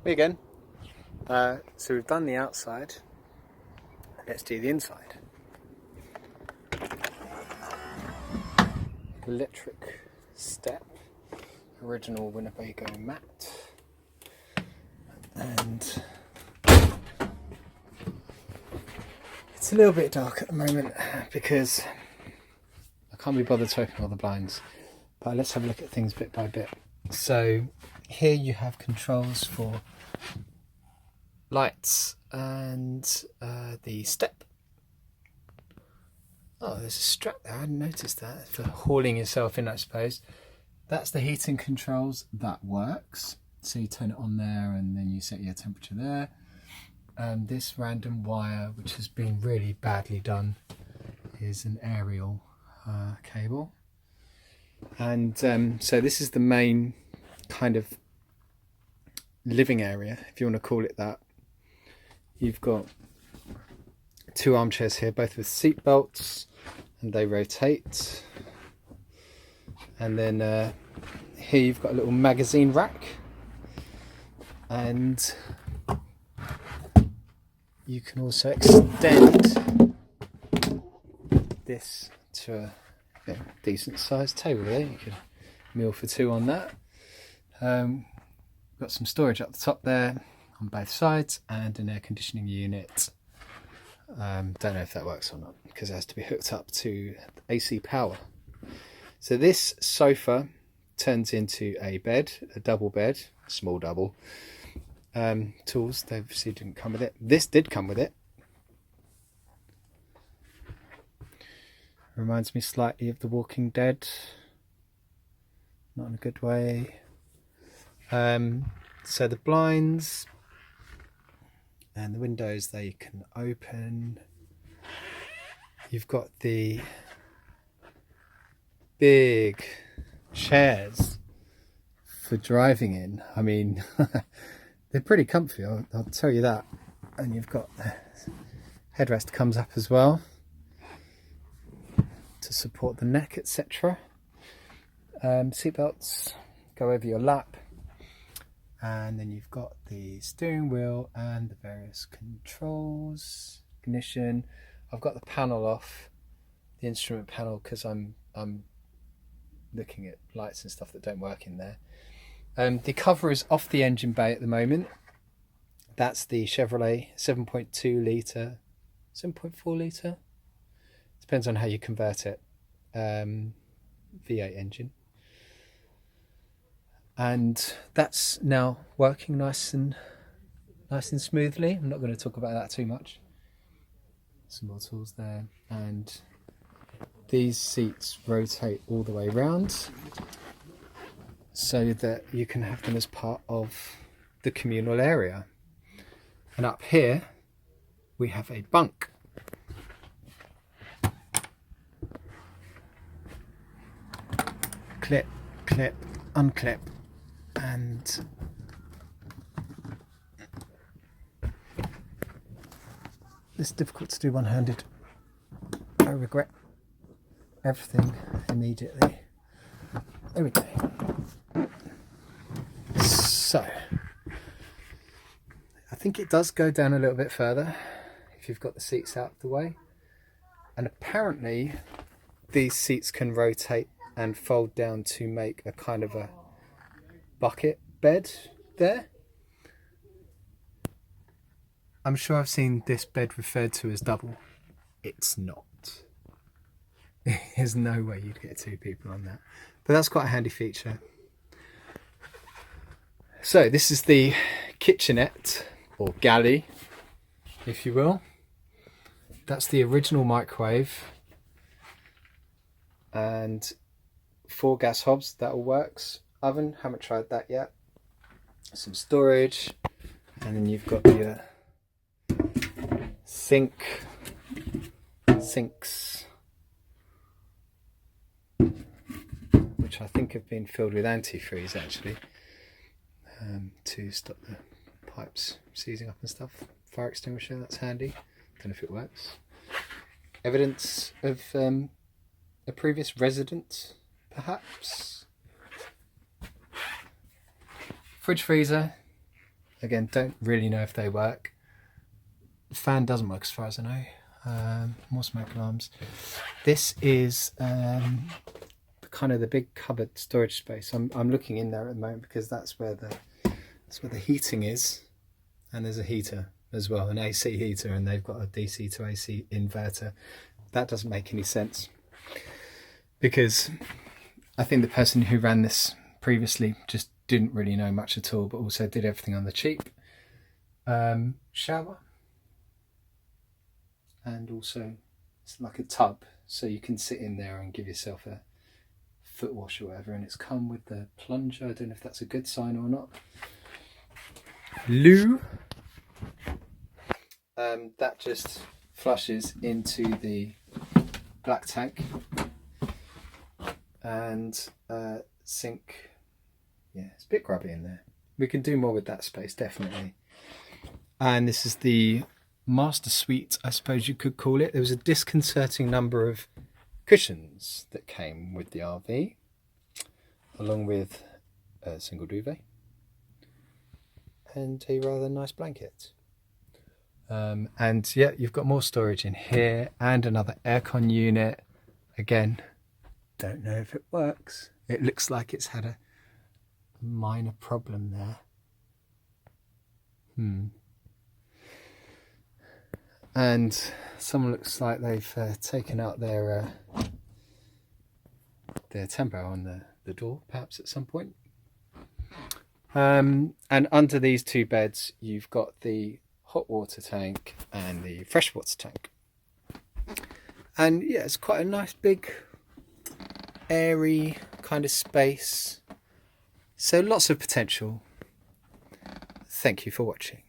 Me again. So we've done the outside. Let's do the inside. Electric step, original Winnebago mat, and it's a little bit dark at the moment because I can't be bothered to open all the blinds. But let's have a look at things bit by bit. So here you have controls for lights and the step. Oh, there's a strap there, I hadn't noticed that, for hauling yourself in, I suppose. That's the heating controls, that works. So you turn it on there and then you set your temperature there. This random wire, which has been really badly done, is an aerial cable. And so this is the main kind of living area, if you want to call it that. You've got two armchairs here, both with seat belts, and they rotate. And then here you've got a little magazine rack, and you can also extend this to a decent sized table there. You can meal for two on that. Got some storage up the top there on both sides, and an air conditioning unit. Don't know if that works or not because it has to be hooked up to AC power. So this sofa turns into a bed, a double bed, small double. Tools, they obviously didn't come with it. This did come with it. Reminds me slightly of The Walking Dead. Not in a good way. So the blinds and the windows, they can open. You've got the big chairs for driving in. I mean, they're pretty comfy, I'll tell you that. And you've got the headrest comes up as well to support the neck, etc. Seatbelts go over your lap. And then you've got the steering wheel and the various controls, ignition. I've got the panel off, the instrument panel, because I'm looking at lights and stuff that don't work in there. The cover is off the engine bay at the moment. That's the Chevrolet 7.2 litre, 7.4 litre. Depends on how you convert it. V8 engine. And that's now working nice and smoothly. I'm not going to talk about that too much. Some more tools there, and these seats rotate all the way around so that you can have them as part of the communal area. And up here we have a bunk. Clip, clip, unclip. And it's difficult to do one-handed. I regret everything immediately. There we go. So I think it does go down a little bit further if you've got the seats out of the way. And apparently these seats can rotate and fold down to make a kind of a bucket bed there. I'm sure I've seen this bed referred to as double. It's not. There's no way you'd get two people on that. But that's quite a handy feature. So this is the kitchenette, or galley, if you will. That's the original microwave. And 4 gas hobs, that all works. Oven, haven't tried that yet. Some storage, and then you've got your sinks, which I think have been filled with antifreeze actually, to stop the pipes seizing up and stuff. Fire extinguisher, that's handy. Don't know if it works. Evidence of a previous resident, perhaps. Fridge freezer, Again, don't really know if they work. The fan doesn't work as far as I know. More smoke alarms. This is kind of the big cupboard storage space. I'm looking in there at the moment because that's where the heating is, and there's a heater as well, an AC heater, and they've got a DC to AC inverter. That doesn't make any sense because I think the person who ran this previously just didn't really know much at all, but also did everything on the cheap. Shower, and also it's like a tub, so you can sit in there and give yourself a foot wash or whatever, and it's come with the plunger. I don't know if that's a good sign or not. Loo, that just flushes into the black tank, and sink. Yeah, it's a bit grubby in there. We can do more with that space, definitely. And this is the master suite, I suppose you could call it. There was a disconcerting number of cushions that came with the RV, along with a single duvet and a rather nice blanket. And yeah, you've got more storage in here and another aircon unit. Again, don't know if it works. It looks like it's had a minor problem there. And someone looks like they've taken out their tempo on the door, perhaps at some point. And under these two beds, you've got the hot water tank and the fresh water tank. And yeah, it's quite a nice big airy kind of space, so lots of potential. Thank you for watching.